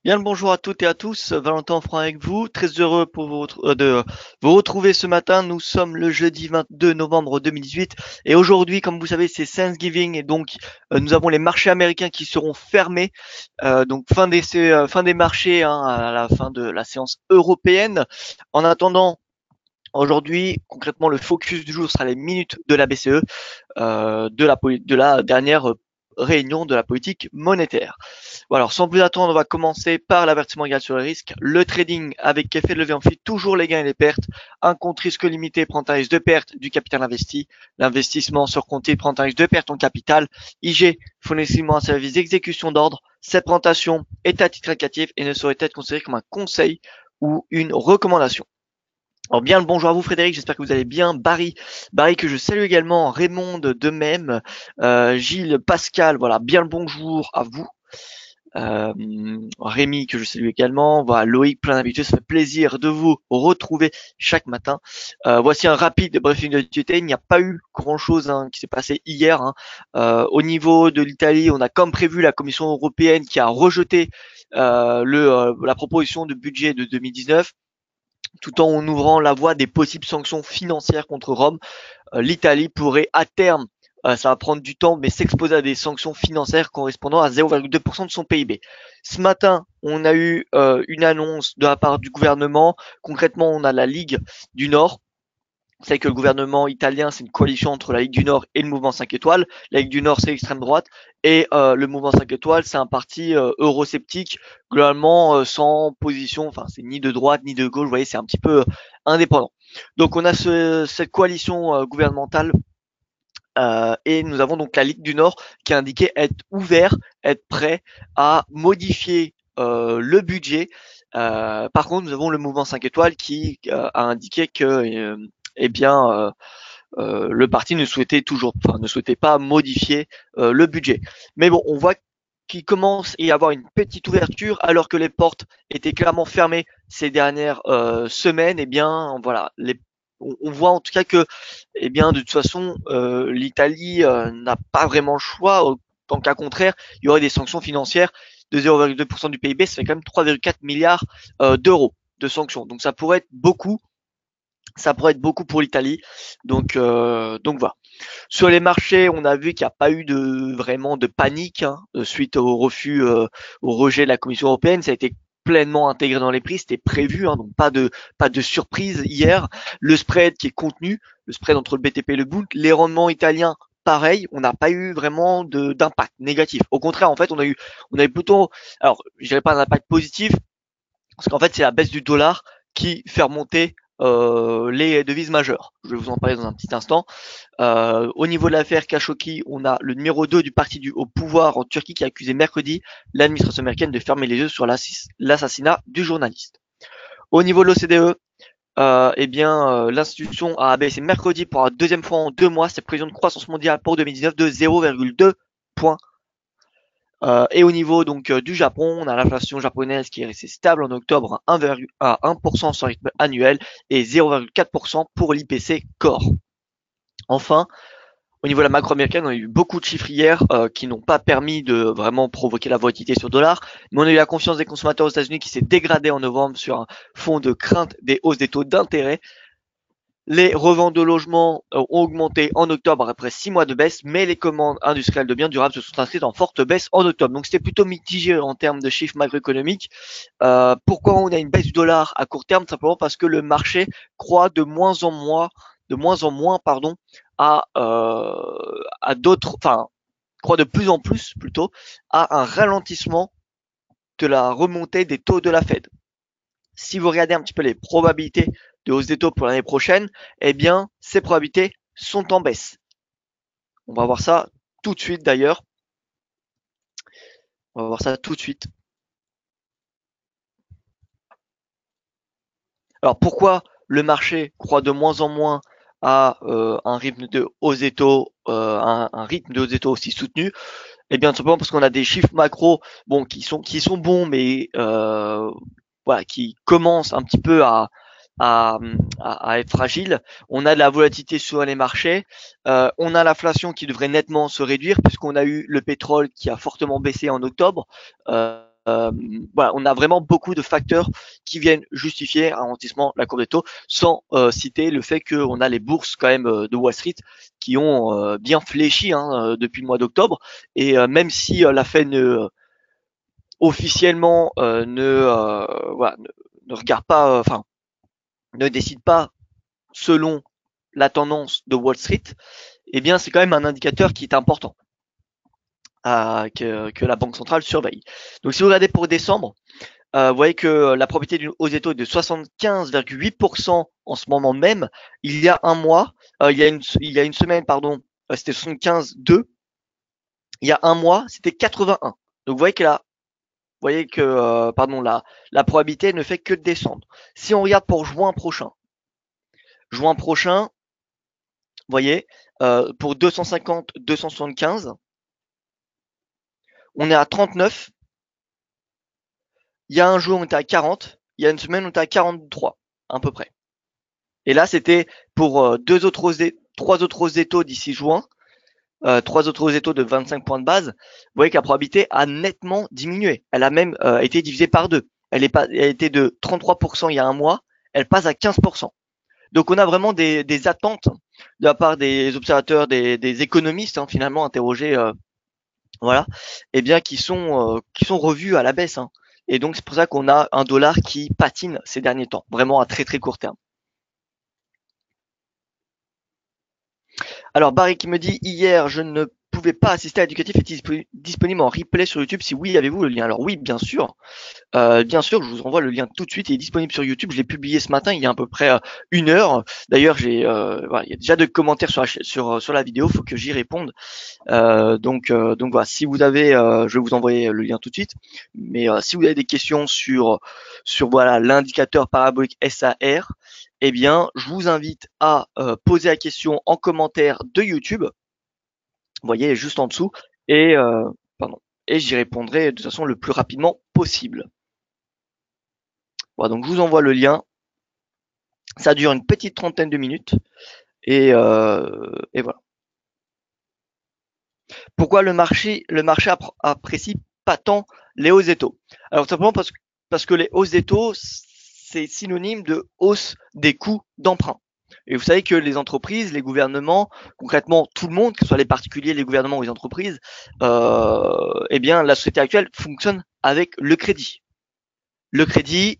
Bien le bonjour à toutes et à tous, Valentin Franc avec vous, très heureux de vous retrouver ce matin. Nous sommes le jeudi 22 novembre 2018 et aujourd'hui, comme vous savez, c'est Thanksgiving et donc nous avons les marchés américains qui seront fermés, donc fin des marchés hein, à la fin de la séance européenne. En attendant, aujourd'hui, concrètement, le focus du jour sera les minutes de la BCE, de la dernière réunion de la politique monétaire. Bon, alors, sans plus attendre, on va commencer par l'avertissement égal sur le risque. Le trading avec effet de levier amplifie toujours les gains et les pertes. Un compte risque limité prend un risque de perte du capital investi. L'investissement sur compte titre prend un risque de perte en capital. IG, fournissement un service d'exécution d'ordre. Cette présentation est à titre indicatif et ne saurait être considérée comme un conseil ou une recommandation. Alors bien le bonjour à vous Frédéric, j'espère que vous allez bien. Barry que je salue également, Raymond de même, Gilles, Pascal, voilà, bien le bonjour à vous. Euh, Rémi que je salue également, voilà, Loïc, plein d'habitudes, ça fait plaisir de vous retrouver chaque matin. Voici un rapide briefing de l'actualité, il n'y a pas eu grand chose hein, qui s'est passé hier. Hein. Au niveau de l'Italie, on a comme prévu la Commission européenne qui a rejeté la proposition de budget de 2019 tout en ouvrant la voie des possibles sanctions financières contre Rome. L'Italie pourrait à terme, ça va prendre du temps, mais s'exposer à des sanctions financières correspondant à 0,2% de son PIB. Ce matin, on a eu une annonce de la part du gouvernement. Concrètement, on a la Ligue du Nord. Vous savez que le gouvernement italien, c'est une coalition entre la Ligue du Nord et le mouvement 5 étoiles. La Ligue du Nord, c'est l'extrême droite. Et le mouvement 5 étoiles, c'est un parti eurosceptique, globalement sans position, enfin c'est ni de droite ni de gauche, vous voyez, c'est un petit peu indépendant. Donc on a cette coalition gouvernementale et nous avons donc la Ligue du Nord qui a indiqué être ouvert, être prêt à modifier le budget. Par contre, nous avons le mouvement 5 étoiles qui a indiqué que eh bien, le parti ne souhaitait pas modifier le budget. Mais bon, on voit qu'il commence à y avoir une petite ouverture alors que les portes étaient clairement fermées ces dernières semaines. Eh bien, voilà, on voit en tout cas que, eh bien, de toute façon, l'Italie n'a pas vraiment le choix. En cas contraire, il y aurait des sanctions financières de 0,2% du PIB, ça fait quand même 3,4 milliards d'euros de sanctions. Donc ça pourrait être beaucoup pour l'Italie. Donc voilà. Sur les marchés, on a vu qu'il n'y a pas eu vraiment de panique hein, suite au rejet de la Commission européenne. Ça a été pleinement intégré dans les prix, c'était prévu, hein, donc pas de surprise hier. Le spread qui est contenu, le spread entre le BTP et le Bund, les rendements italiens pareil, on n'a pas eu vraiment d'impact négatif. Au contraire, en fait, on a eu plutôt, alors je dirais pas un impact positif, parce qu'en fait, c'est la baisse du dollar qui fait remonter les devises majeures. Je vais vous en parler dans un petit instant. Au niveau de l'affaire Khashoggi, on a le numéro 2 du parti au pouvoir en Turquie qui a accusé mercredi l'administration américaine de fermer les yeux sur l'assassinat du journaliste. Au niveau de l'OCDE, l'institution a abaissé mercredi pour la deuxième fois en 2 mois ses prévisions de croissance mondiale pour 2019 de 0,2 points. Et au niveau donc du Japon, on a l'inflation japonaise qui est restée stable en octobre à 1% sur rythme annuel et 0,4% pour l'IPC Core. Enfin, au niveau de la macro américaine, on a eu beaucoup de chiffres hier qui n'ont pas permis de vraiment provoquer la volatilité sur le dollar, mais on a eu la confiance des consommateurs aux États-Unis qui s'est dégradée en novembre sur un fond de crainte des hausses des taux d'intérêt. Les reventes de logements ont augmenté en octobre après 6 mois de baisse, mais les commandes industrielles de biens durables se sont inscrites en forte baisse en octobre. Donc c'était plutôt mitigé en termes de chiffres macroéconomiques. Pourquoi on a une baisse du dollar à court terme? Simplement parce que le marché croit de moins en moins, pardon, à d'autres, enfin, croit de plus en plus plutôt à un ralentissement de la remontée des taux de la Fed. Si vous regardez un petit peu les probabilités de hausse des taux pour l'année prochaine, eh bien, ces probabilités sont en baisse. On va voir ça tout de suite d'ailleurs. On va voir ça tout de suite. Alors pourquoi le marché croit de moins en moins à un rythme de hausse des taux, un rythme de hausse des taux aussi soutenu? Eh bien, tout simplement parce qu'on a des chiffres macro, bon, qui sont bons, mais voilà, qui commencent un petit peu à, à être fragiles. On a de la volatilité sur les marchés. On a l'inflation qui devrait nettement se réduire puisqu'on a eu le pétrole qui a fortement baissé en octobre. voilà, on a vraiment beaucoup de facteurs qui viennent justifier un ralentissement de la courbe des taux, sans citer le fait qu'on a les bourses quand même de Wall Street qui ont bien fléchi depuis le mois d'octobre. Et même si la Fed officiellement voilà, ne regarde pas, enfin ne décide pas selon la tendance de Wall Street, eh bien c'est quand même un indicateur qui est important que la Banque centrale surveille. Donc si vous regardez pour décembre, vous voyez que la probabilité d'une hausse des taux est de 75,8% en ce moment même. Il y a un mois, il y a une semaine, pardon, c'était 75,2. Il y a un mois, c'était 81. Donc vous voyez que là, vous voyez que pardon, la probabilité ne fait que descendre. Si on regarde pour juin prochain, vous voyez, pour 250, 275, on est à 39. Il y a un jour, on était à 40. Il y a une semaine, on était à 43, à peu près. Et là, c'était pour trois autres hausses des taux d'ici juin, trois autres hausses des taux de 25 points de base. Vous voyez que la probabilité a nettement diminué. Elle a même été divisée par deux. Elle était de 33% il y a un mois. Elle passe à 15%. Donc on a vraiment des attentes de la part des observateurs, des économistes finalement interrogés, voilà, et bien qui sont revus à la baisse. Et donc c'est pour ça qu'on a un dollar qui patine ces derniers temps, vraiment à très très court terme. Alors Barry qui me dit hier je ne pouvais pas assister à l'éducatif, est-il disponible en replay sur YouTube? Si oui, avez-vous le lien? Alors oui, bien sûr. Bien sûr, je vous envoie le lien tout de suite. Il est disponible sur YouTube. Je l'ai publié ce matin, il y a à peu près une heure. D'ailleurs, voilà, il y a déjà de commentaires sur la vidéo. Il faut que j'y réponde. Donc voilà. Si vous avez, je vais vous envoyer le lien tout de suite. Mais si vous avez des questions sur voilà l'indicateur parabolique SAR, eh bien, je vous invite à poser la question en commentaire de YouTube. Vous voyez, juste en dessous. Et pardon. Et j'y répondrai de toute façon le plus rapidement possible. Voilà, donc je vous envoie le lien. Ça dure une petite trentaine de minutes. Et voilà. Pourquoi le marché apprécie pas tant les hausses des taux? Alors simplement parce que les hausses des taux, c'est synonyme de hausse des coûts d'emprunt. Et vous savez que les entreprises, les gouvernements, concrètement tout le monde, que ce soit les particuliers, les gouvernements ou les entreprises, eh bien la société actuelle fonctionne avec le crédit. Le crédit,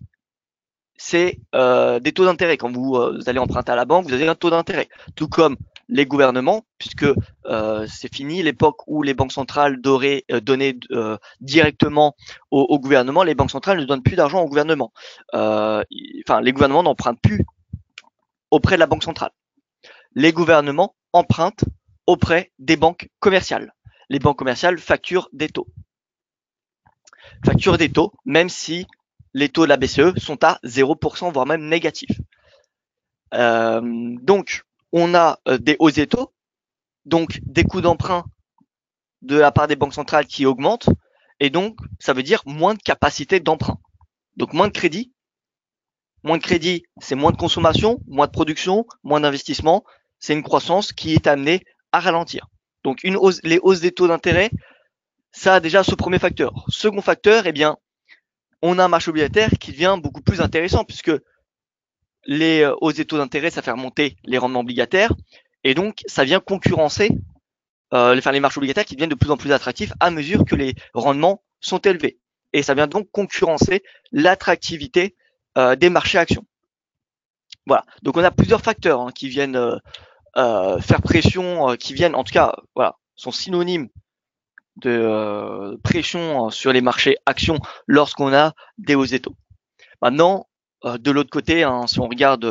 c'est des taux d'intérêt. Quand vous allez emprunter à la banque, vous avez un taux d'intérêt. Tout comme les gouvernements, puisque c'est fini l'époque où les banques centrales donnaient directement au gouvernement. Les banques centrales ne donnent plus d'argent au gouvernement. Enfin, les gouvernements n'empruntent plus auprès de la banque centrale. Les gouvernements empruntent auprès des banques commerciales. Les banques commerciales facturent des taux. Facturent des taux, même si les taux de la BCE sont à 0%, voire même négatifs. Donc, on a des hausses des taux, donc des coûts d'emprunt de la part des banques centrales qui augmentent, et donc ça veut dire moins de capacité d'emprunt. Donc moins de crédit. Moins de crédit, c'est moins de consommation, moins de production, moins d'investissement. C'est une croissance qui est amenée à ralentir. Donc les hausses des taux d'intérêt, ça a déjà ce premier facteur. Second facteur, eh bien, on a un marché obligataire qui devient beaucoup plus intéressant puisque les hausses des taux d'intérêt, ça fait remonter les rendements obligataires et donc ça vient concurrencer les marchés obligataires qui deviennent de plus en plus attractifs à mesure que les rendements sont élevés. Et ça vient donc concurrencer l'attractivité des marchés actions. Voilà. Donc on a plusieurs facteurs qui viennent faire pression, qui viennent en tout cas, voilà, sont synonymes de pression sur les marchés actions lorsqu'on a des hausses des taux. Maintenant, de l'autre côté, si on regarde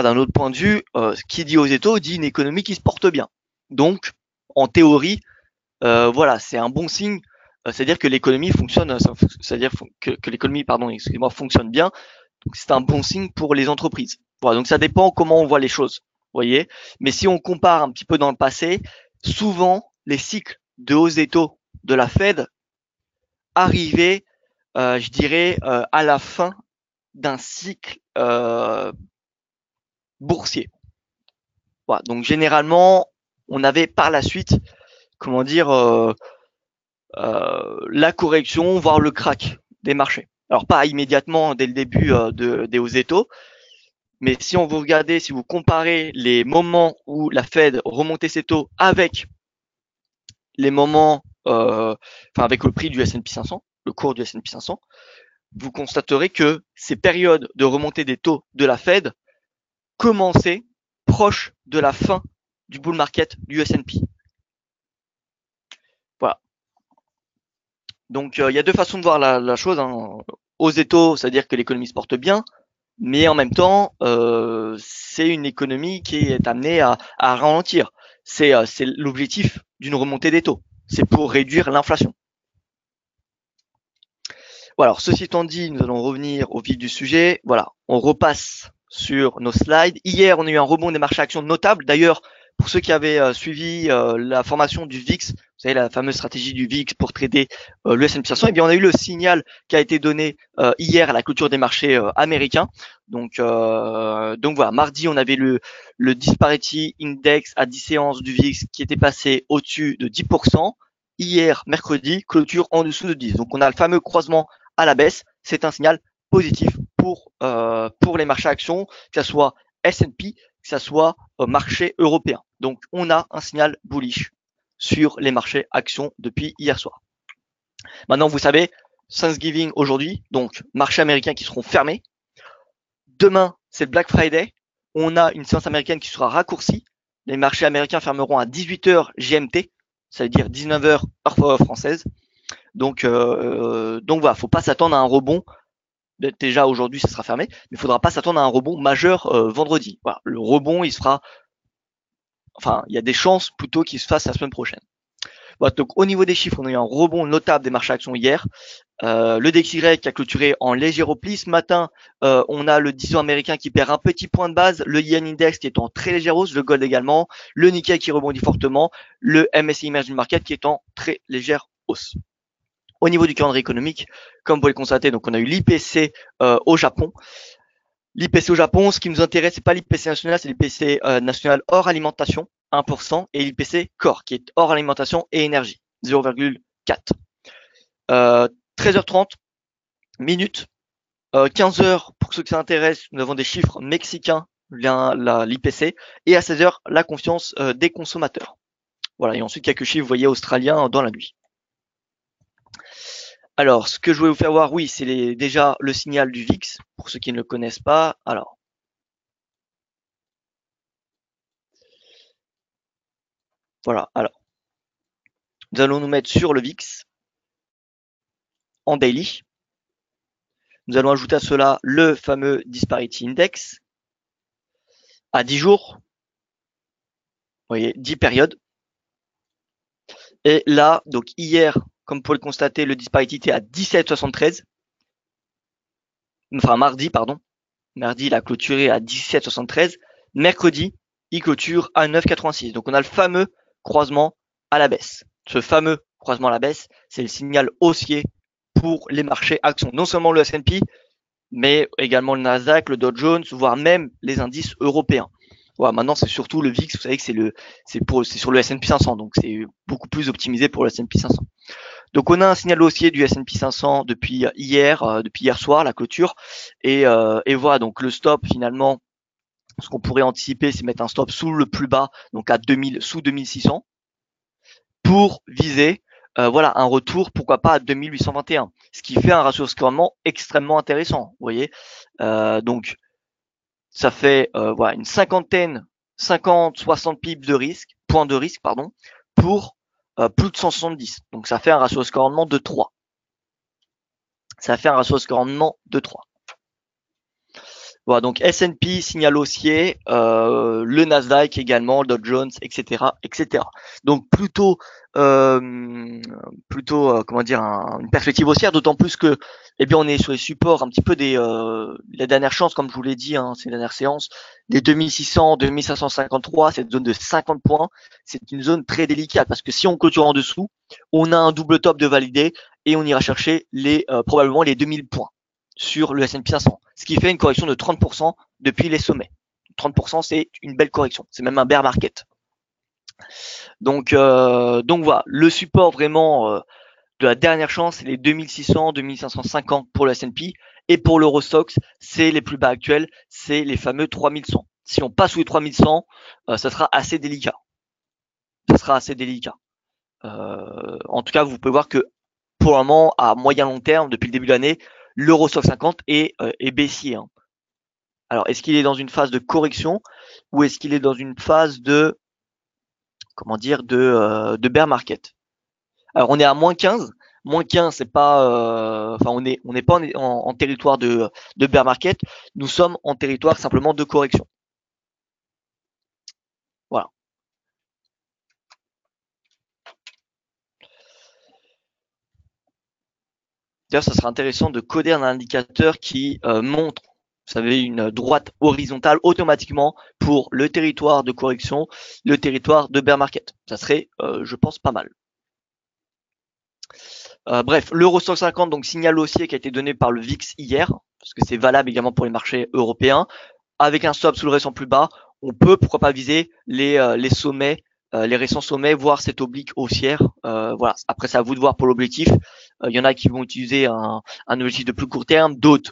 un autre point de vue, qui dit hausses des taux dit une économie qui se porte bien. Donc, en théorie, voilà, c'est un bon signe. C'est-à-dire que l'économie fonctionne, c'est-à-dire que l'économie, pardon, excusez-moi, fonctionne bien. Donc, c'est un bon signe pour les entreprises. Voilà, donc ça dépend comment on voit les choses, vous voyez. Mais si on compare un petit peu dans le passé, souvent les cycles de hausse des taux de la Fed arrivaient, je dirais, à la fin d'un cycle boursier. Voilà, donc généralement, on avait par la suite, comment dire, la correction, voire le crack des marchés. Alors pas immédiatement dès le début des hausses des taux, mais si on vous regardez, si vous comparez les moments où la Fed remontait ses taux avec les moments, avec le prix du S&P 500, le cours du S&P 500, vous constaterez que ces périodes de remontée des taux de la Fed commençaient proche de la fin du bull market du S&P. Voilà. Donc il y a deux façons de voir la chose. Hein. Aux taux, c'est-à-dire que l'économie se porte bien, mais en même temps, c'est une économie qui est amenée à ralentir. C'est l'objectif d'une remontée des taux. C'est pour réduire l'inflation. Voilà, alors ceci étant dit, nous allons revenir au vif du sujet. Voilà, on repasse sur nos slides. Hier, on a eu un rebond des marchés actions notable. D'ailleurs, pour ceux qui avaient suivi la formation du VIX, vous savez, la fameuse stratégie du VIX pour trader le S&P 500, eh bien, on a eu le signal qui a été donné hier à la clôture des marchés américains. Donc voilà, mardi, on avait le Disparity Index à 10 séances du VIX qui était passé au-dessus de 10%. Hier, mercredi, clôture en dessous de 10. Donc on a le fameux croisement à la baisse. C'est un signal positif pour les marchés actions, que ce soit S&P, que ce soit marché européen. Donc on a un signal bullish sur les marchés actions depuis hier soir. Maintenant, vous savez, Thanksgiving aujourd'hui, donc marchés américains qui seront fermés. Demain, c'est le Black Friday. On a une séance américaine qui sera raccourcie. Les marchés américains fermeront à 18h GMT, ça veut dire 19h heure française. Donc voilà, faut pas s'attendre à un rebond. Déjà aujourd'hui, ça sera fermé, mais il faudra pas s'attendre à un rebond majeur vendredi. Voilà, le rebond, il y a des chances plutôt qu'il se fasse la semaine prochaine. Voilà, donc au niveau des chiffres, on a eu un rebond notable des marchés actions hier. Le DXY a clôturé en léger repli. Ce matin, on a le 10 ans américain qui perd un petit point de base, le Yen Index qui est en très légère hausse, le Gold également, le Nikkei qui rebondit fortement, le MSCI Emerging Market qui est en très légère hausse. Au niveau du calendrier économique, comme vous pouvez le constater, donc on a eu l'IPC au Japon. L'IPC au Japon, ce qui nous intéresse, c'est pas l'IPC national, c'est l'IPC national hors alimentation, 1%, et l'IPC Core, qui est hors alimentation et énergie, 0,4. 13h30 minutes, 15h, pour ceux qui s'intéressent, nous avons des chiffres mexicains, l'IPC, et à 16h, la confiance des consommateurs. Voilà, et ensuite quelques chiffres, vous voyez, australiens dans la nuit. Alors, ce que je voulais vous faire voir, oui, c'est déjà le signal du VIX, pour ceux qui ne le connaissent pas. Alors, voilà, alors, nous allons nous mettre sur le VIX en daily. Nous allons ajouter à cela le fameux Disparity Index à 10 jours. Vous voyez, 10 périodes. Et là, donc hier, comme vous pouvez le constater, le Disparity était à 17,73. Enfin, mardi, pardon. Mardi, il a clôturé à 17,73. Mercredi, il clôture à 9,86. Donc, on a le fameux croisement à la baisse. Ce fameux croisement à la baisse, c'est le signal haussier pour les marchés actions. Non seulement le S&P, mais également le Nasdaq, le Dow Jones, voire même les indices européens. Voilà, maintenant, c'est surtout le VIX. Vous savez que c'est sur le S&P 500. Donc, c'est beaucoup plus optimisé pour le S&P 500. Donc on a un signal haussier du S&P 500 depuis hier soir, la clôture, et voilà, donc le stop finalement, ce qu'on pourrait anticiper, c'est mettre un stop sous le plus bas, donc à 2000, sous 2600, pour viser voilà un retour, pourquoi pas à 2821, ce qui fait un ratio scorement extrêmement intéressant, vous voyez. Donc ça fait voilà une 50-60 pips de risque, points de risque, pardon, pour plus de 170. Donc ça fait un ratio score rendement de 3. Ça fait un ratio score rendement de 3. Voilà, donc S&P, signal haussier, le Nasdaq également, le Dow Jones, etc., etc. Donc plutôt comment dire, une perspective haussière, d'autant plus que, eh bien, on est sur les supports un petit peu la dernière chance, comme je vous l'ai dit, hein, ces dernières séances, des 2600, 2553, cette zone de 50 points, c'est une zone très délicate parce que si on clôture en dessous, on a un double top de validé et on ira chercher probablement les 2000 points sur le S&P 500, ce qui fait une correction de 30% depuis les sommets. 30%, c'est une belle correction, c'est même un bear market. Donc voilà, le support vraiment de la dernière chance, c'est les 2600, 2550 pour le S&P. Et pour l'Eurostoxx, c'est les plus bas actuels, c'est les fameux 3100. Si on passe sous les 3100, ça sera assez délicat. Ça sera assez délicat. En tout cas, vous pouvez voir que pour le moment, à moyen long terme, depuis le début de l'année, l'Eurostoxx 50 est baissier. Hein. Alors, est-ce qu'il est dans une phase de correction ou est-ce qu'il est dans une phase de, comment dire, de bear market? Alors, on est à moins 15. Moins 15, c'est pas, enfin, on n'est pas en territoire de bear market. Nous sommes en territoire simplement de correction. Voilà. D'ailleurs, ça serait intéressant de coder un indicateur qui montre, vous savez, une droite horizontale automatiquement pour le territoire de correction, le territoire de bear market. Ça serait, je pense, pas mal. Bref, l'Eurostoxx 50 donc signale haussier qui a été donné par le VIX hier, parce que c'est valable également pour les marchés européens, avec un stop sous le récent plus bas. On peut pourquoi pas viser les sommets, les récents sommets, voire cette oblique haussière. Voilà. Après, c'est à vous de voir pour l'objectif. Il y en a qui vont utiliser un objectif de plus court terme, d'autres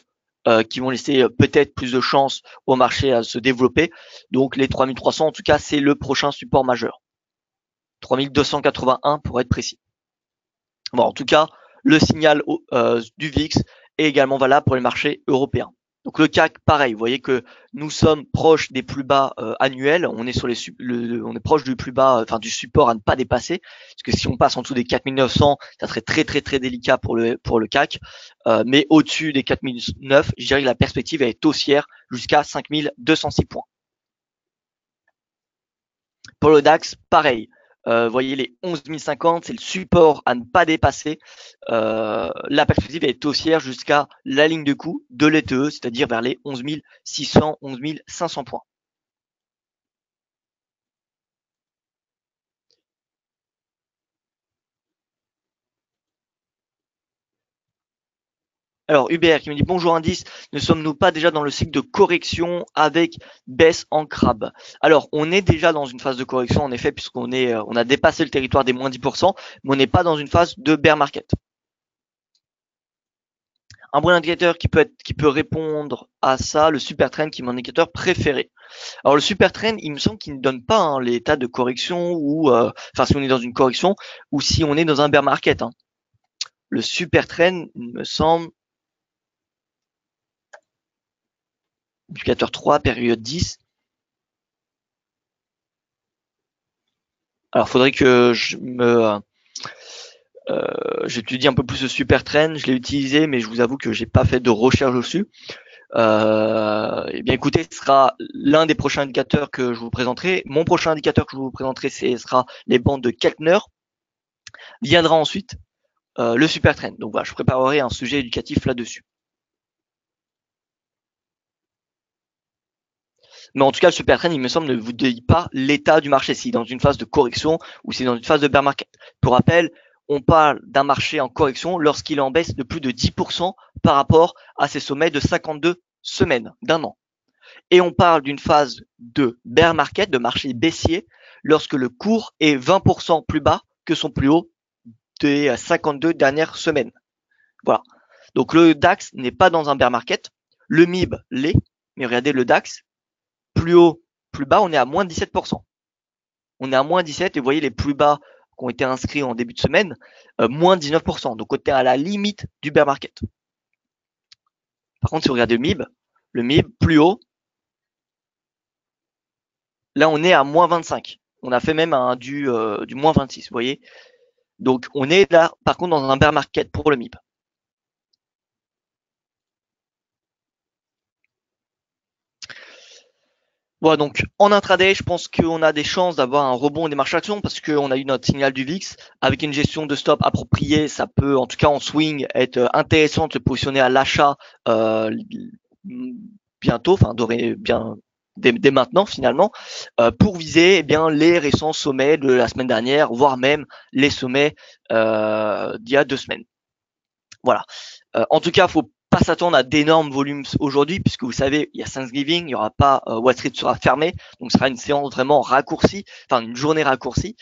qui vont laisser peut-être plus de chance au marché à se développer. Donc les 3300, en tout cas, c'est le prochain support majeur. 3281 pour être précis. Bon, en tout cas, le signal du VIX est également valable pour les marchés européens. Donc le CAC, pareil, vous voyez que nous sommes proches des plus bas annuels, on est sur on est proche du plus bas, enfin du support à ne pas dépasser, parce que si on passe en dessous des 4900, ça serait très très très délicat pour le CAC, mais au-dessus des 4009, je dirais que la perspective est haussière jusqu'à 5206 points. Pour le DAX, pareil. Voyez les 11 050, c'est le support à ne pas dépasser. La perspective est haussière jusqu'à la ligne de coup de l'ETE, c'est-à-dire vers les 11 600, 11 500 points. Alors Hubert qui me dit bonjour indice, ne sommes-nous pas déjà dans le cycle de correction avec baisse en crabe? Alors on est déjà dans une phase de correction en effet puisqu'on est on a dépassé le territoire des moins 10%, mais on n'est pas dans une phase de bear market. Un bon indicateur qui peut répondre à ça, le super trend qui est mon indicateur préféré. Alors le super trend, il me semble qu'il ne donne pas hein, l'état de correction ou enfin si on est dans une correction ou si on est dans un bear market. Hein. Le super trend, il me semble indicateur 3, période 10. Alors faudrait que j'étudie un peu plus le super trend, je l'ai utilisé mais je vous avoue que j'ai pas fait de recherche dessus. Eh bien écoutez, ce sera l'un des prochains indicateurs que je vous présenterai. Mon prochain indicateur que je vous présenterai, ce sera les bandes de Keltner. Viendra ensuite le super trend. Donc voilà, je préparerai un sujet éducatif là-dessus. Mais en tout cas, le super trend, il me semble, ne vous dit pas l'état du marché, si dans une phase de correction ou si dans une phase de bear market. Pour rappel, on parle d'un marché en correction lorsqu'il est en baisse de plus de 10% par rapport à ses sommets de 52 semaines d'un an. Et on parle d'une phase de bear market, de marché baissier, lorsque le cours est 20% plus bas que son plus haut des 52 dernières semaines. Voilà. Donc le DAX n'est pas dans un bear market, le MIB l'est, mais regardez le DAX, plus haut, plus bas, on est à moins 17%. On est à moins 17 et vous voyez les plus bas qui ont été inscrits en début de semaine, moins 19%. Donc on est à la limite du bear market. Par contre, si vous regardez le MIB plus haut, là on est à moins 25. On a fait même du moins 26, vous voyez. Donc on est là, par contre, dans un bear market pour le MIB. Voilà, donc en intraday, je pense qu'on a des chances d'avoir un rebond des marchés actions parce qu'on a eu notre signal du VIX. Avec une gestion de stop appropriée, ça peut, en tout cas en swing, être intéressant de se positionner à l'achat bientôt, enfin dès maintenant finalement, pour viser eh bien les récents sommets de la semaine dernière, voire même les sommets d'il y a 2 semaines. Voilà. En tout cas, faut pas s'attendre à d'énormes volumes aujourd'hui, puisque vous savez, il y a Thanksgiving, il y aura pas Wall Street sera fermé, donc ce sera une séance vraiment raccourcie, enfin une journée raccourcie.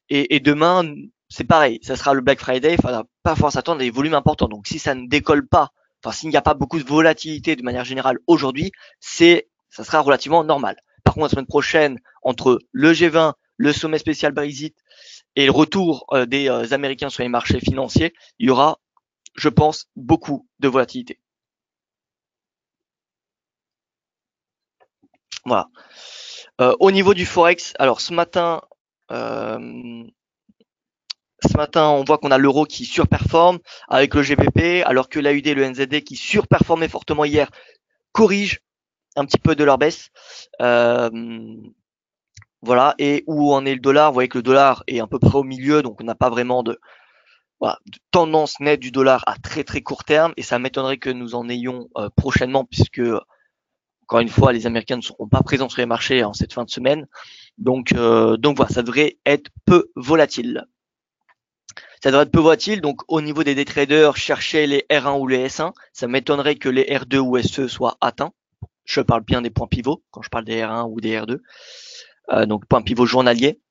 Et demain, c'est pareil, ça sera le Black Friday, il faudra pas forcément s'attendre à des volumes importants. Donc si ça ne décolle pas, enfin s'il n'y a pas beaucoup de volatilité de manière générale aujourd'hui, ça sera relativement normal. Par contre, la semaine prochaine, entre le G20, le sommet spécial Brexit et le retour des Américains sur les marchés financiers, il y aura, je pense, beaucoup de volatilité. Voilà. Au niveau du Forex, alors ce matin, on voit qu'on a l'euro qui surperforme avec le GBP, alors que l'AUD et le NZD qui surperformaient fortement hier corrigent un petit peu de leur baisse. Voilà. Et où en est le dollar? Vous voyez que le dollar est à peu près au milieu, donc on n'a pas vraiment de tendance nette du dollar à très très court terme, et ça m'étonnerait que nous en ayons prochainement, puisque encore une fois, les Américains ne seront pas présents sur les marchés en cette fin de semaine. Donc voilà, ça devrait être peu volatile. Ça devrait être peu volatile. Donc au niveau des day traders, cherchez les R1 ou les S1. Ça m'étonnerait que les R2 ou SE soient atteints. Je parle bien des points pivots quand je parle des R1 ou des R2. Donc points pivots journaliers.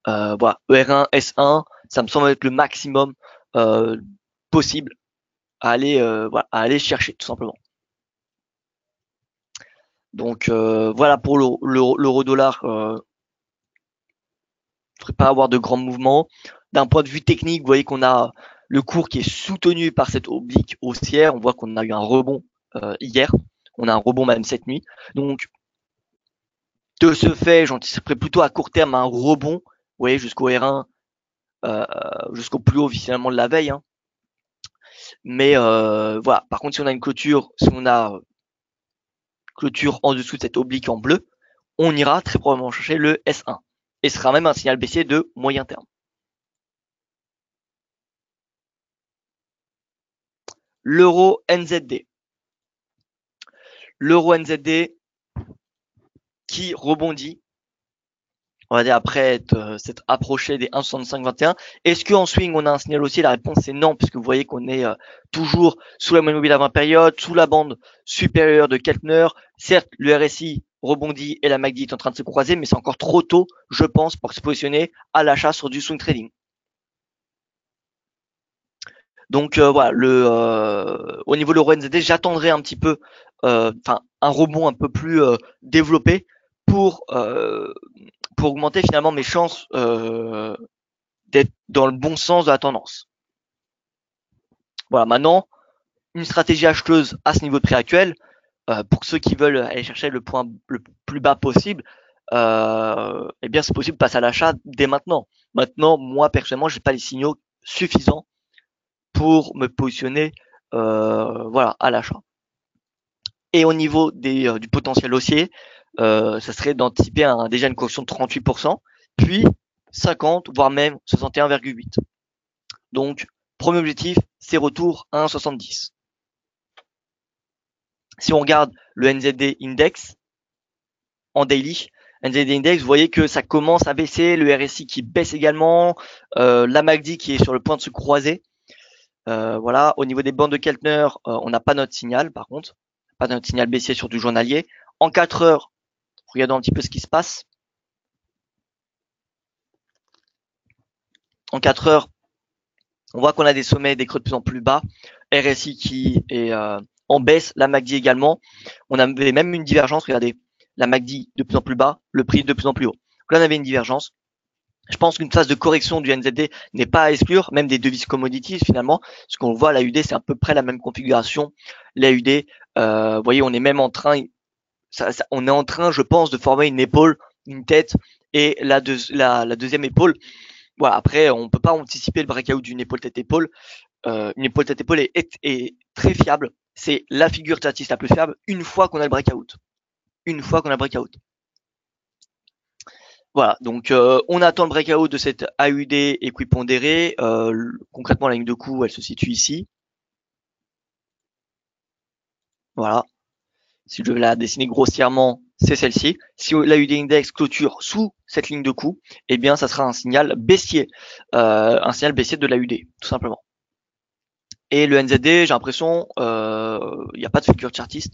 Voilà, R1, S1, ça me semble être le maximum possible à aller chercher tout simplement. Donc voilà pour l'euro-dollar. Ne devrait pas avoir de grands mouvements. D'un point de vue technique, vous voyez qu'on a le cours qui est soutenu par cette oblique haussière. On voit qu'on a eu un rebond hier. On a un rebond même cette nuit. Donc de ce fait, j'anticiperais plutôt à court terme un rebond. Vous voyez, jusqu'au R1, jusqu'au plus haut finalement de la veille. Hein. Mais voilà. Par contre, si on a une clôture, si on a clôture en dessous de cette oblique en bleu, on ira très probablement chercher le S1. Et ce sera même un signal baissier de moyen terme. L'euro NZD. L'euro NZD qui rebondit, on va dire après s'être approché des 1,6521. Est-ce qu'en swing on a un signal aussi? La réponse c'est non, puisque vous voyez qu'on est toujours sous la moyenne mobile à 20 périodes, sous la bande supérieure de Keltner. Certes, le RSI rebondit et la MACD est en train de se croiser, mais c'est encore trop tôt, je pense, pour se positionner à l'achat sur du swing trading. Donc voilà, au niveau de l'euro NZD, j'attendrai un petit peu, un rebond un peu plus développé pour augmenter finalement mes chances d'être dans le bon sens de la tendance. Voilà, maintenant, une stratégie acheteuse à ce niveau de prix actuel, pour ceux qui veulent aller chercher le point le plus bas possible, eh bien c'est possible de passer à l'achat dès maintenant. Maintenant, moi personnellement, j'ai pas les signaux suffisants pour me positionner à l'achat. Et au niveau du potentiel haussier, ça serait d'anticiper déjà une correction de 38%, puis 50, voire même 61,8. Donc, premier objectif, c'est retour à 1,70. Si on regarde le NZD Index en daily, NZD Index, vous voyez que ça commence à baisser, le RSI qui baisse également, la MACD qui est sur le point de se croiser. Voilà, au niveau des bandes de Keltner, on n'a pas notre signal par contre, pas notre signal baissier sur du journalier. En 4 heures, regardons un petit peu ce qui se passe. En 4 heures, on voit qu'on a des sommets, des creux de plus en plus bas, RSI qui est en baisse, la MACD également. On avait même une divergence, regardez, la MACD de plus en plus bas, le prix de plus en plus haut. Donc là, on avait une divergence. Je pense qu'une phase de correction du NZD n'est pas à exclure, même des devises commodities finalement, parce qu'on voit l'AUD, c'est à peu près la même configuration. L'AUD, vous voyez, on est même en train, on est en train, je pense, de former une épaule, une tête, et la deuxième épaule. Voilà, après, on peut pas anticiper le breakout d'une épaule tête-épaule. Une épaule tête-épaule est très fiable. C'est la figure chartiste la plus fiable une fois qu'on a le breakout. Une fois qu'on a le breakout. Voilà, donc on attend le breakout de cette AUD équipondérée. Concrètement, la ligne de coup, elle se situe ici. Voilà. Si je vais la dessiner grossièrement, c'est celle-ci. Si l'AUD index clôture sous cette ligne de coup, eh bien, ça sera un signal baissier de l'AUD, tout simplement. Et le NZD, j'ai l'impression, il n'y a pas de figure chartiste.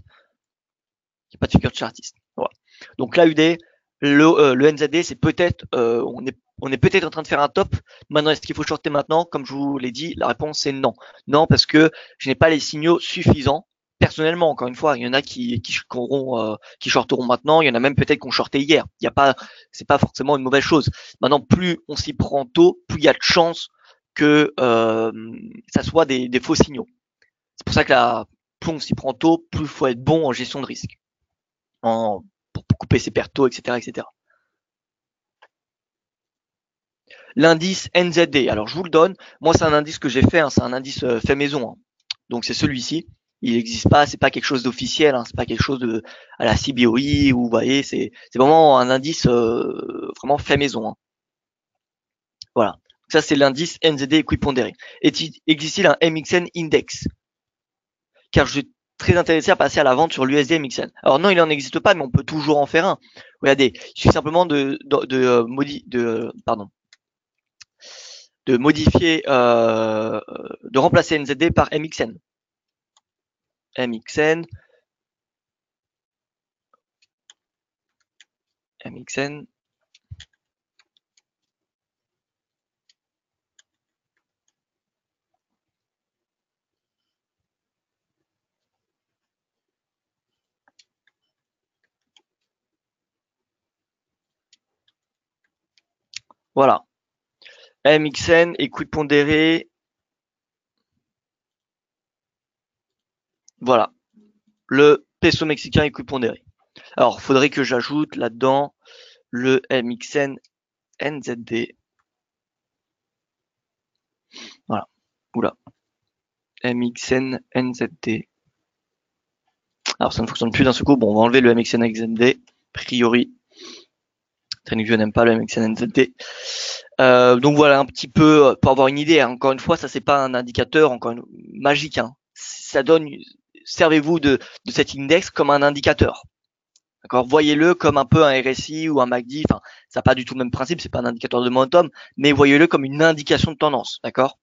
Il n'y a pas de figure chartiste. Voilà. Donc l'AUD, le NZD, c'est peut-être, on est on est peut-être en train de faire un top. Maintenant, est-ce qu'il faut shorter maintenant? Comme je vous l'ai dit, la réponse est non. Non, parce que je n'ai pas les signaux suffisants. Personnellement, encore une fois, il y en a qui shorteront maintenant. Il y en a même peut-être qu'on shorté hier. Il y a pas, c'est pas forcément une mauvaise chose. Maintenant, plus on s'y prend tôt, plus il y a de chances que ça soit des faux signaux. C'est pour ça que plus on s'y prend tôt, plus il faut être bon en gestion de risque, pour couper ses pertes tôt, etc., etc. L'indice NZD, alors je vous le donne. Moi, c'est un indice que j'ai fait, hein, c'est un indice fait maison. Hein. Donc c'est celui-ci. Il n'existe pas, c'est pas quelque chose d'officiel, hein, c'est pas quelque chose de à la CBOE ou vous voyez, c'est vraiment un indice vraiment fait maison. Hein. Voilà. Ça c'est l'indice NZD équipondéré. Existe-t-il un MXN index? Car je suis très intéressé à passer à la vente sur l'USD MXN. Alors non, il n'en existe pas, mais on peut toujours en faire un. Regardez, il suffit simplement de modifier, de remplacer NZD par MXN. MXN. MXN. Voilà. MXN, équipondéré. Voilà. Le peso mexicain équipondéré. Alors, il faudrait que j'ajoute là-dedans le MXN NZD. Voilà. Oula. MXN NZD. Alors, ça ne fonctionne plus d'un seul coup. Bon, on va enlever le MXN NZD. A priori, TradingView n'aime pas le MXN NZD. Donc voilà un petit peu pour avoir une idée. Hein. Encore une fois, ça c'est pas un indicateur magique. Hein. Ça donne. Servez-vous de cet index comme un indicateur. D'accord, voyez-le comme un peu un RSI ou un MACD. Enfin, ça n'a pas du tout le même principe. C'est pas un indicateur de momentum, mais voyez-le comme une indication de tendance. D'accord,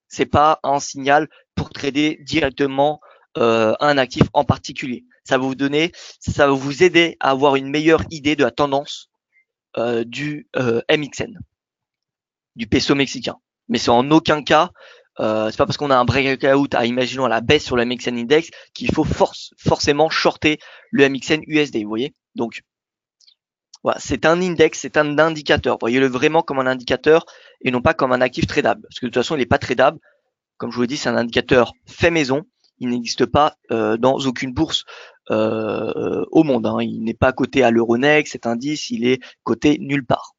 c'est pas un signal pour trader directement un actif en particulier. Ça va vous aider à avoir une meilleure idée de la tendance du MXN, du peso mexicain. Mais c'est en aucun cas, c'est pas parce qu'on a un breakout à imaginons à la baisse sur le MXN index qu'il faut forcément shorter le MXN USD, vous voyez. Donc voilà, c'est un index, c'est un indicateur. Voyez-le vraiment comme un indicateur et non pas comme un actif tradable. Parce que de toute façon, il n'est pas tradable. Comme je vous l'ai dit, c'est un indicateur fait maison. Il n'existe pas dans aucune bourse au monde. Hein. Il n'est pas coté à l'Euronext, cet indice, il est coté nulle part.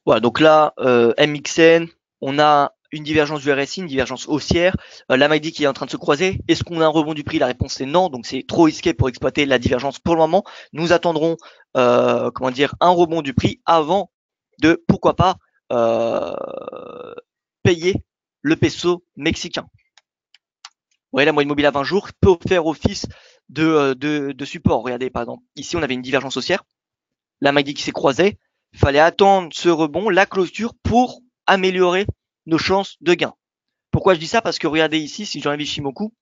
Voilà, donc là, MXN, on a une divergence du RSI, une divergence haussière. La MACD qui est en train de se croiser. Est-ce qu'on a un rebond du prix? La réponse est non. Donc c'est trop risqué pour exploiter la divergence pour le moment. Nous attendrons, un rebond du prix avant de, pourquoi pas, payer le peso mexicain. Vous voyez, la moyenne mobile à 20 jours peut faire office de support. Regardez, par exemple, ici on avait une divergence haussière. La MACD qui s'est croisée. Il fallait attendre ce rebond, la clôture, pour améliorer nos chances de gain. Pourquoi je dis ça? Parce que regardez ici, si j'enlève Ishimoku,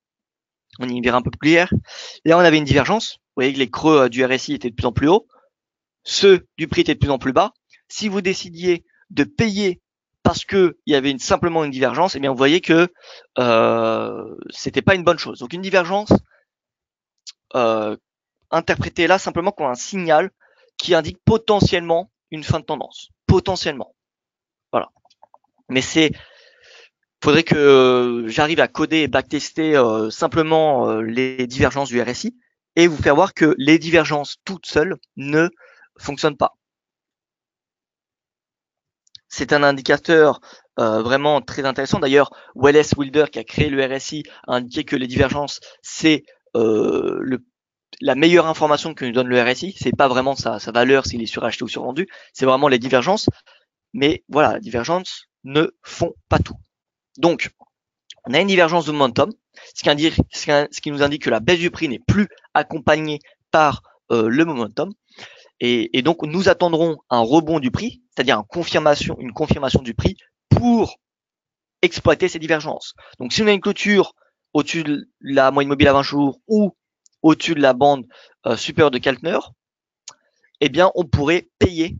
on y verra un peu plus clair. Là, on avait une divergence. Vous voyez que les creux du RSI étaient de plus en plus hauts. Ceux du prix étaient de plus en plus bas. Si vous décidiez de payer parce que il y avait simplement une divergence, eh bien, vous voyez que c'était pas une bonne chose. Donc, une divergence, interprétée là simplement comme un signal qui indique potentiellement une fin de tendance. Potentiellement. Voilà. Mais faudrait que j'arrive à coder et backtester simplement les divergences du RSI et vous faire voir que les divergences toutes seules ne fonctionnent pas. C'est un indicateur vraiment très intéressant. D'ailleurs, Wallace Wilder, qui a créé le RSI, a indiqué que les divergences, c'est la meilleure information que nous donne le RSI. C'est pas vraiment sa valeur, s'il est suracheté ou survendu. C'est vraiment les divergences. Mais voilà, les divergences ne font pas tout. Donc, on a une divergence de momentum, ce qui nous indique que la baisse du prix n'est plus accompagnée par le momentum. Et donc, nous attendrons un rebond du prix, c'est-à-dire une confirmation du prix pour exploiter ces divergences. Donc, si on a une clôture au-dessus de la moyenne mobile à 20 jours ou au-dessus de la bande supérieure de Keltner, eh bien, on pourrait payer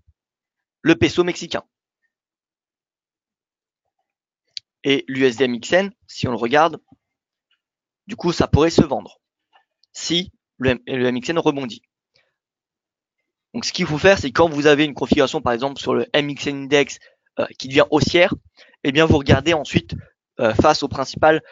le peso mexicain. Et l'USD MXN, si on le regarde, du coup, ça pourrait se vendre si le MXN rebondit. Donc, ce qu'il faut faire, c'est quand vous avez une configuration, par exemple, sur le MXN Index qui devient haussière, eh bien, vous regardez ensuite face aux principales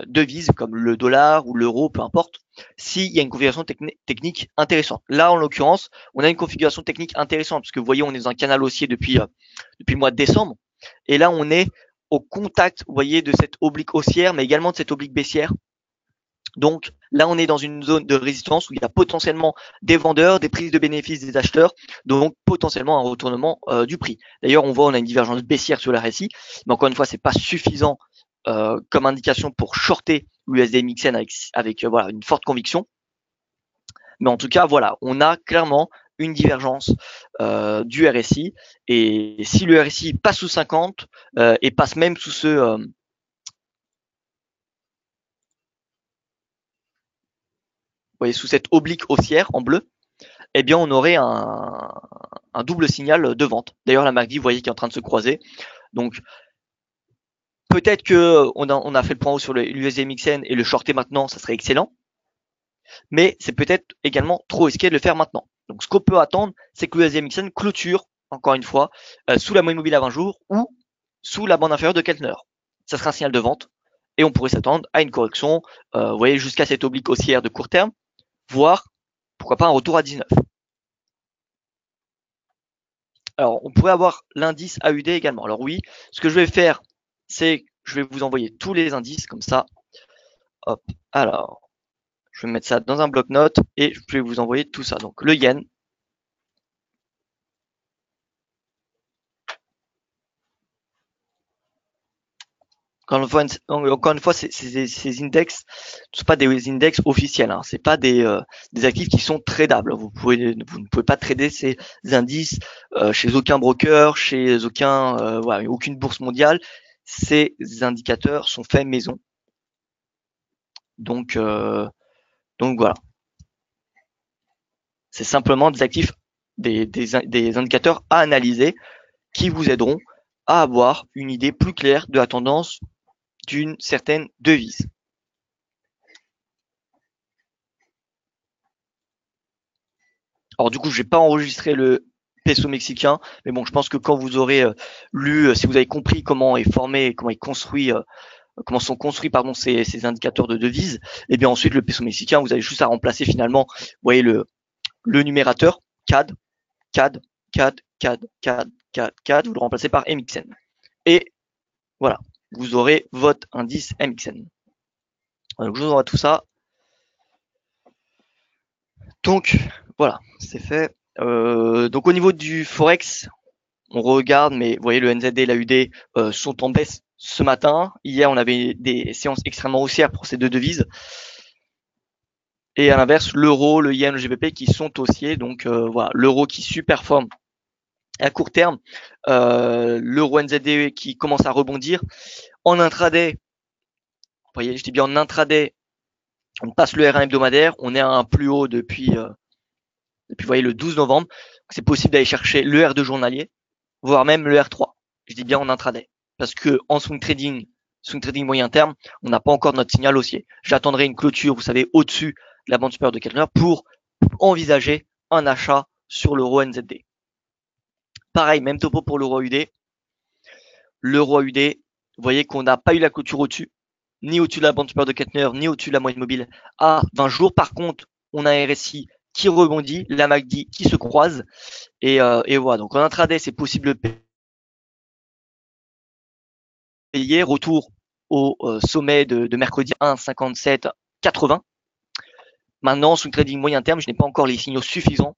devises comme le dollar ou l'euro, peu importe, s'il y a une configuration technique intéressante. Là, en l'occurrence, on a une configuration technique intéressante parce que vous voyez, on est dans un canal haussier depuis le mois de décembre. Et là, on est au contact, vous voyez, de cette oblique haussière, mais également de cette oblique baissière. Donc là, on est dans une zone de résistance où il y a potentiellement des vendeurs, des prises de bénéfices des acheteurs, donc potentiellement un retournement du prix. D'ailleurs, on a une divergence baissière sur la RSI, mais encore une fois, c'est pas suffisant comme indication pour shorter l'USD MXN avec voilà, une forte conviction. Mais en tout cas, voilà, on a clairement une divergence du RSI. Et si le RSI passe sous 50 et passe même sous ce voyez, sous cette oblique haussière en bleu, eh bien, on aurait un double signal de vente. D'ailleurs, la MACD, vous voyez, qui est en train de se croiser. Donc, peut-être que on a fait le point haut sur l'USD MXN et le shorter maintenant, ça serait excellent. Mais c'est peut-être également trop risqué de le faire maintenant. Donc, ce qu'on peut attendre, c'est que l'USD MXN clôture, encore une fois, sous la moyenne mobile à 20 jours ou sous la bande inférieure de Keltner. Ça sera un signal de vente et on pourrait s'attendre à une correction, vous voyez, jusqu'à cette oblique haussière de court terme, voire, pourquoi pas, un retour à 19. Alors, on pourrait avoir l'indice AUD également. Alors oui, ce que je vais faire, c'est que je vais vous envoyer tous les indices comme ça. Hop, alors, je vais mettre ça dans un bloc-notes et je vais vous envoyer tout ça. Donc, le yen. Encore une fois, ces index ne sont pas des index officiels. Hein. C'est pas des actifs qui sont tradables. Vous ne pouvez pas trader ces indices chez aucun broker, chez aucune bourse mondiale. Ces indicateurs sont faits maison. Donc voilà. C'est simplement des actifs, des indicateurs à analyser qui vous aideront à avoir une idée plus claire de la tendance d'une certaine devise. Alors du coup, je vais pas enregistrer le peso mexicain, mais bon, je pense que quand vous aurez lu, si vous avez compris comment est formé, comment sont construits ces indicateurs de devises, et bien ensuite le peso mexicain, vous avez juste à remplacer finalement, vous voyez le numérateur CAD, CAD, CAD, CAD, CAD, CAD, CAD, vous le remplacez par MXN. Et voilà, vous aurez votre indice MXN. Donc je vous envoie tout ça. Donc voilà, c'est fait. Donc au niveau du Forex, on regarde, mais vous voyez le NZD et l'AUD sont en baisse ce matin. Hier, on avait des séances extrêmement haussières pour ces deux devises. Et à l'inverse, l'euro, le yen, le GBP qui sont haussiers. Donc voilà, l'euro qui surperforme à court terme, l'euro NZD qui commence à rebondir. En intraday, vous voyez, je dis bien en intraday, on passe le R1 hebdomadaire, on est à un plus haut depuis vous voyez, le 12 novembre. C'est possible d'aller chercher le R2 journalier, voire même le R3. Je dis bien en intraday. Parce que en swing trading moyen terme, on n'a pas encore notre signal haussier. J'attendrai une clôture, vous savez, au-dessus de la bande supérieure de Keltner pour envisager un achat sur l'euro NZD. Pareil, même topo pour l'euro AUD. L'euro AUD, vous voyez qu'on n'a pas eu la clôture au-dessus, ni au-dessus de la bande supérieure de Keltner, ni au-dessus de la moyenne mobile à 20 jours. Par contre, on a un RSI qui rebondit, la MACD qui se croise. Et voilà, donc en intraday, c'est possible de payer. Retour au sommet de mercredi 1,5780. Maintenant, sous le trading moyen terme, je n'ai pas encore les signaux suffisants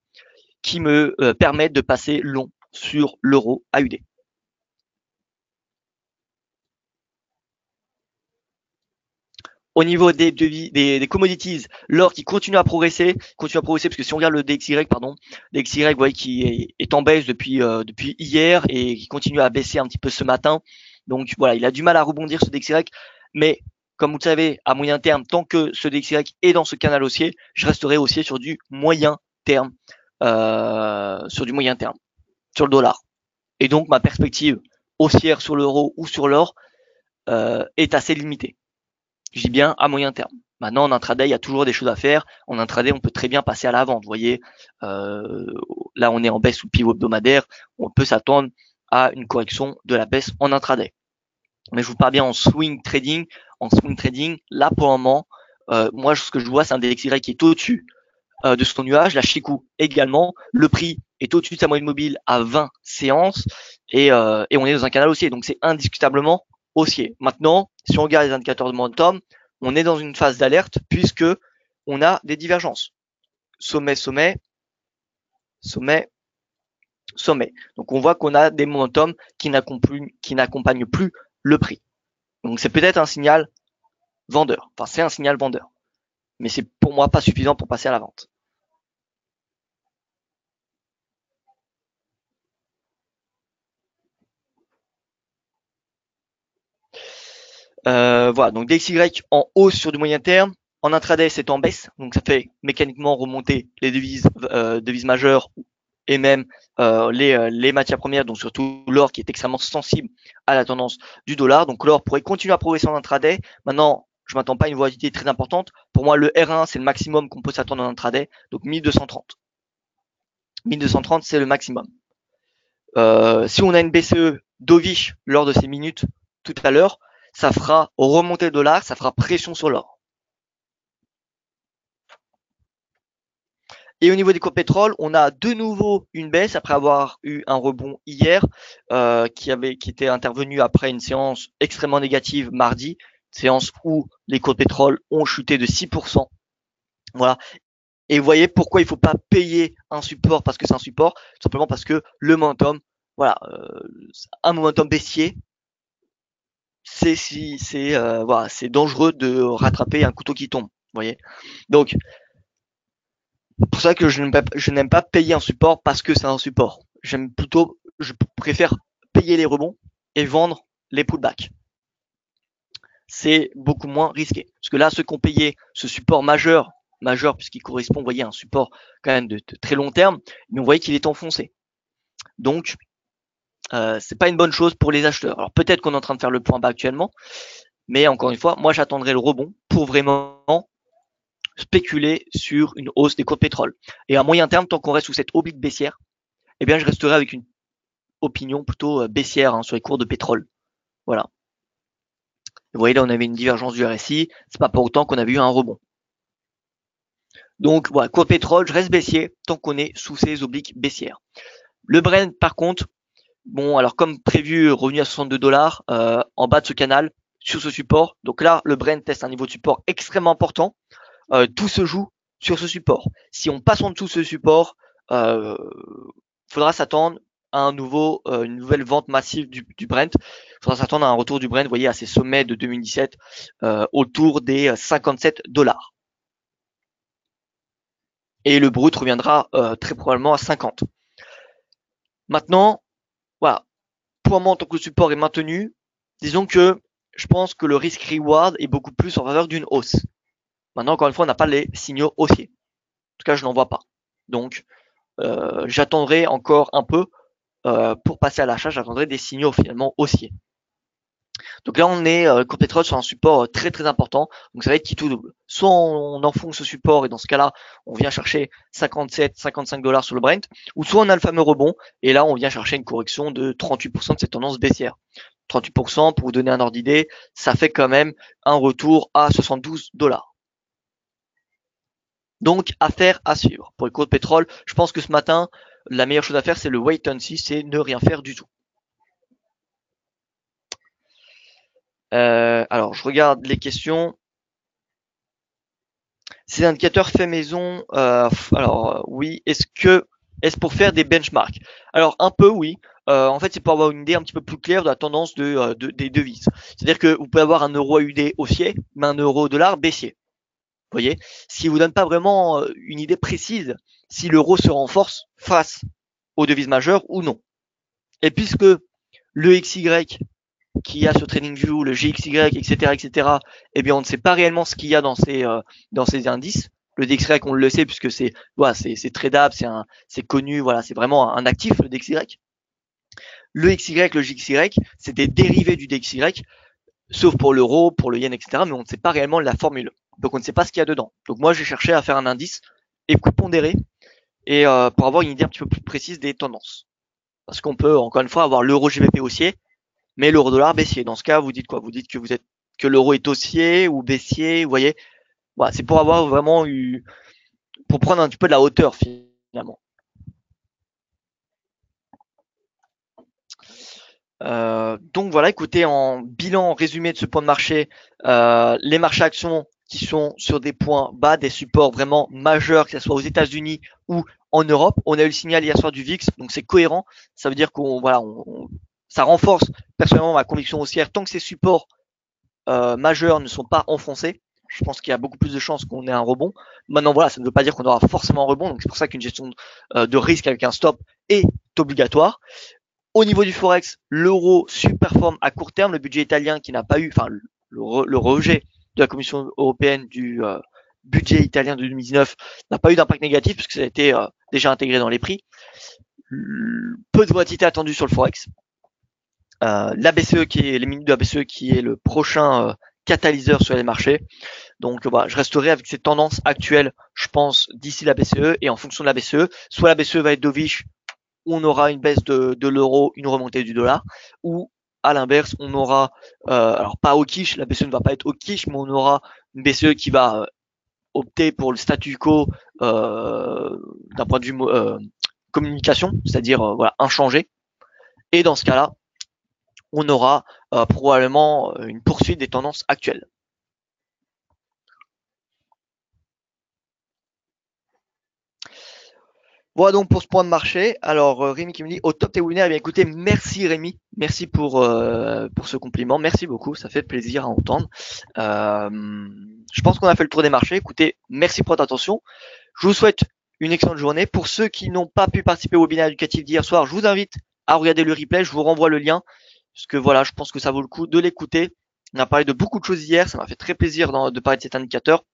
qui me permettent de passer long sur l'euro AUD. Au niveau des commodities, l'or qui continue à progresser parce que si on regarde le DXY, vous voyez qui est en baisse depuis hier et qui continue à baisser un petit peu ce matin. Donc voilà, il a du mal à rebondir ce DXY, mais comme vous le savez, à moyen terme, tant que ce DXY est dans ce canal haussier, je resterai haussier sur du moyen terme, sur le dollar. Et donc ma perspective haussière sur l'euro ou sur l'or est assez limitée. Je dis bien à moyen terme. Maintenant, en intraday, il y a toujours des choses à faire. En intraday, on peut très bien passer à la vente. Vous voyez, là, on est en baisse sous pivot hebdomadaire. On peut s'attendre à une correction de la baisse en intraday. Mais je vous parle bien en swing trading. En swing trading, là, pour le moment, moi, ce que je vois, c'est un DXY qui est au-dessus de son nuage. La Chikou également. Le prix est au-dessus de sa moyenne mobile à 20 séances. Et on est dans un canal haussier. Donc, c'est indiscutablement haussier. Maintenant, si on regarde les indicateurs de momentum, on est dans une phase d'alerte puisque on a des divergences. Sommet, sommet, sommet, sommet. Donc on voit qu'on a des momentum qui n'accompagnent plus le prix. Donc c'est peut-être un signal vendeur. Enfin, c'est un signal vendeur. Mais c'est pour moi pas suffisant pour passer à la vente. Voilà, donc DXY en hausse sur du moyen terme. En intraday, c'est en baisse, donc ça fait mécaniquement remonter les devises majeures et même les matières premières, donc surtout l'or qui est extrêmement sensible à la tendance du dollar. Donc l'or pourrait continuer à progresser en intraday. Maintenant, je m'attends pas à une volatilité très importante. Pour moi, le R1, c'est le maximum qu'on peut s'attendre en intraday, donc 1230. 1230, c'est le maximum. Si on a une BCE dovish lors de ces minutes tout à l'heure, ça fera remonter le dollar, ça fera pression sur l'or. Et au niveau des cours de pétrole, on a de nouveau une baisse après avoir eu un rebond hier qui était intervenu après une séance extrêmement négative mardi, séance où les cours de pétrole ont chuté de 6%. Voilà. Et vous voyez pourquoi il ne faut pas payer un support parce que c'est un support, simplement parce que le momentum, voilà, un momentum baissier, c'est dangereux de rattraper un couteau qui tombe. Vous voyez. Donc c'est pour ça que je n'aime pas payer un support parce que c'est un support. Je préfère payer les rebonds et vendre les pullbacks. C'est beaucoup moins risqué. Parce que là, ceux qui ont payé ce support majeur puisqu'il correspond, vous voyez, à un support quand même de très long terme, mais on voyait qu'il est enfoncé. Donc, c'est pas une bonne chose pour les acheteurs. Alors peut-être qu'on est en train de faire le point bas actuellement, mais encore une fois, moi j'attendrai le rebond pour vraiment spéculer sur une hausse des cours de pétrole. Et à moyen terme, tant qu'on reste sous cette oblique baissière, eh bien je resterai avec une opinion plutôt baissière sur les cours de pétrole. Voilà. Vous voyez là, on avait une divergence du RSI, c'est pas pour autant qu'on avait eu un rebond. Donc voilà, cours de pétrole, je reste baissier tant qu'on est sous ces obliques baissières. Le Brent, par contre, bon, alors comme prévu, revenu à 62 $, en bas de ce canal, sur ce support. Donc là, le Brent teste un niveau de support extrêmement important. Tout se joue sur ce support. Si on passe en dessous de ce support, faudra s'attendre à une nouvelle vente massive du Brent. Il faudra s'attendre à un retour du Brent, vous voyez, à ses sommets de 2017, autour des 57 $. Et le brut reviendra très probablement à 50. Maintenant, voilà, pour le moment, tant que le support est maintenu, disons que je pense que le risk-reward est beaucoup plus en faveur d'une hausse. Maintenant, encore une fois, on n'a pas les signaux haussiers. En tout cas, je n'en vois pas. Donc, j'attendrai encore un peu pour passer à l'achat. J'attendrai des signaux finalement haussiers. Donc là, on est cours pétrole sur un support très très important. Donc ça va être qui tout double. Soit on enfonce ce support et dans ce cas-là, on vient chercher 57, 55 $ sur le Brent, ou soit on a le fameux rebond et là, on vient chercher une correction de 38% de cette tendance baissière. 38%, pour vous donner un ordre d'idée, ça fait quand même un retour à 72 $. Donc, affaire à suivre. Pour les cours de pétrole, je pense que ce matin, la meilleure chose à faire, c'est le wait and see, c'est ne rien faire du tout. Alors, je regarde les questions. Ces indicateurs faits maison, oui, est-ce pour faire des benchmarks? Alors un peu oui. En fait, c'est pour avoir une idée un petit peu plus claire de la tendance des devises. C'est-à-dire que vous pouvez avoir un euro AUD haussier, mais un euro dollar baissier. Vous voyez, ce qui vous donne pas vraiment une idée précise si l'euro se renforce face aux devises majeures ou non. Et puisque le XY qu'il y a sur TradingView, le GXY, etc., etc., eh bien, on ne sait pas réellement ce qu'il y a dans ces indices. Le DXY, on le sait puisque c'est tradable, c'est connu, voilà, c'est vraiment un actif, le DXY. Le XY, le GXY, c'est des dérivés du DXY, sauf pour l'euro, pour le yen, etc., mais on ne sait pas réellement la formule. Donc, on ne sait pas ce qu'il y a dedans. Donc, moi, j'ai cherché à faire un indice écoute pondéré et pour avoir une idée un petit peu plus précise des tendances. Parce qu'on peut, encore une fois, avoir l'euro GBP haussier, mais l'euro dollar baissier. Dans ce cas, vous dites quoi? Vous dites que l'euro est haussier ou baissier, vous voyez? Voilà, c'est pour avoir vraiment pour prendre un petit peu de la hauteur finalement. Donc voilà, écoutez, en bilan résumé de ce point de marché, les marchés actions qui sont sur des points bas, des supports vraiment majeurs, que ce soit aux États-Unis ou en Europe. On a eu le signal hier soir du VIX, donc c'est cohérent. Ça veut dire ça renforce personnellement ma conviction haussière tant que ces supports majeurs ne sont pas enfoncés. Je pense qu'il y a beaucoup plus de chances qu'on ait un rebond. Maintenant, voilà, ça ne veut pas dire qu'on aura forcément un rebond. Donc c'est pour ça qu'une gestion de risque avec un stop est obligatoire. Au niveau du forex, l'euro surperforme à court terme. Le budget italien qui n'a pas eu, enfin le rejet de la Commission européenne du budget italien de 2019 n'a pas eu d'impact négatif puisque ça a été déjà intégré dans les prix. Peu de volatilité attendue sur le forex. La BCE les minutes de la BCE qui est le prochain catalyseur sur les marchés. Donc voilà, je resterai avec ces tendances actuelles, je pense, d'ici la BCE et en fonction de la BCE. Soit la BCE va être dovish, on aura une baisse de l'euro, une remontée du dollar, ou à l'inverse, on aura, alors pas hawkish, la BCE ne va pas être hawkish, mais on aura une BCE qui va opter pour le statu quo d'un point de vue communication, c'est-à-dire voilà, inchangé. Et dans ce cas-là, on aura probablement une poursuite des tendances actuelles. Voilà donc pour ce point de marché. Alors Rémi qui me dit au top tes webinaires. Eh bien écoutez, merci Rémi, merci pour ce compliment, merci beaucoup, ça fait plaisir à entendre. Je pense qu'on a fait le tour des marchés. Écoutez, merci pour votre attention. Je vous souhaite une excellente journée. Pour ceux qui n'ont pas pu participer au webinaire éducatif d'hier soir, je vous invite à regarder le replay. Je vous renvoie le lien parce que voilà, je pense que ça vaut le coup de l'écouter. On a parlé de beaucoup de choses hier, ça m'a fait très plaisir de parler de cet indicateur.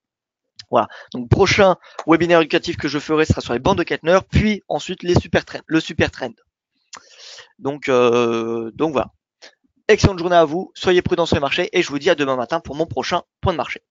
Voilà. Donc prochain webinaire éducatif que je ferai sera sur les bandes de Kettner, puis ensuite le super trend. Donc voilà. Excellente journée à vous, soyez prudents sur les marchés et je vous dis à demain matin pour mon prochain point de marché.